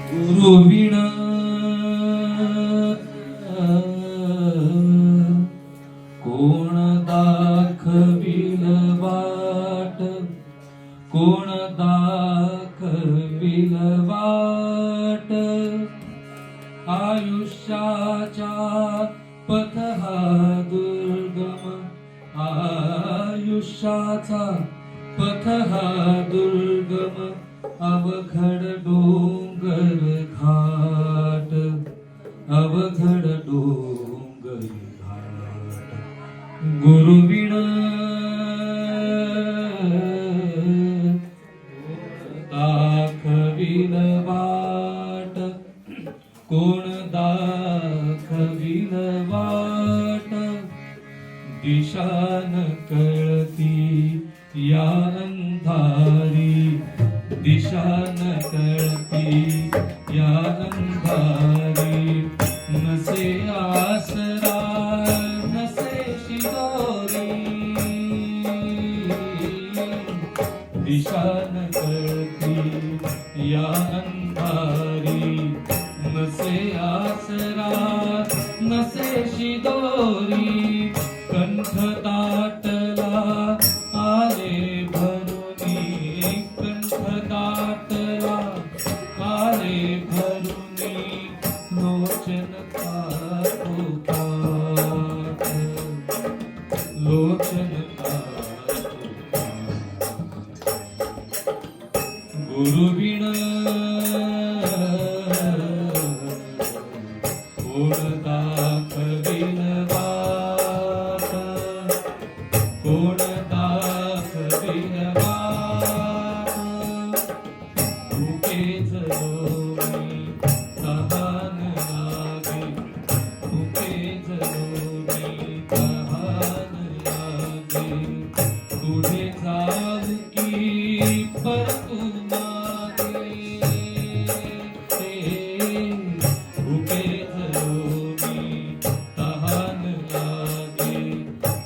गुरुविण कोण दाखविल वाट, कोण दाखविल वाट, आयुष्याच्या पथ हा दुर्गम, आयुष्याचा पथ हा दुर्गम, अवघड डोंगर घाट, अवघड डोंगर घाट, गुरुविण दाखविल वाट, कोण दाखविल वाट, दिशा न कळती या अंधारी, दिशा न कळती या अंधारी, नसे आसरा नसे शिदोरी, दिशा न कळती या अंधारी, नसे आसरा नसे शिदोरी, कंठ दाटला आले भरुनी, कंठ दाटला आले भरुनी, लोचन काठोकाठ, लोचन काठोकाठ, गुरुविण कोण दाखविल वाट, कोण दाखविल वाट, भुके जलोनी तहान लागे, भुके जलोनी तहान लागे, पुढे जाऊ की परतू मागे, भुके जलोनी तहान लागे,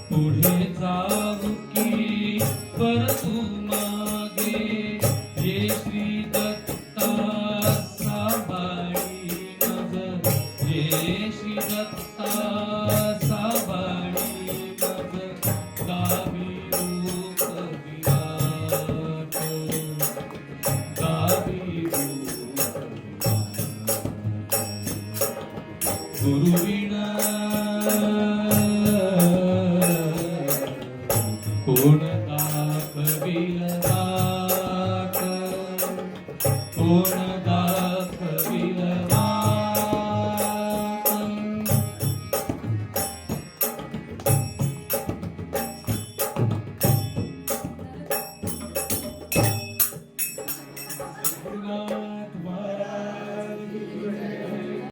पुढे जाऊ की परतू मागे, ये श्री दत्ता साबाळी नजर, ये श्री दत्ता साबाळी नजर, गावी रूप विराट, गावी रूप विराट, गुरुविण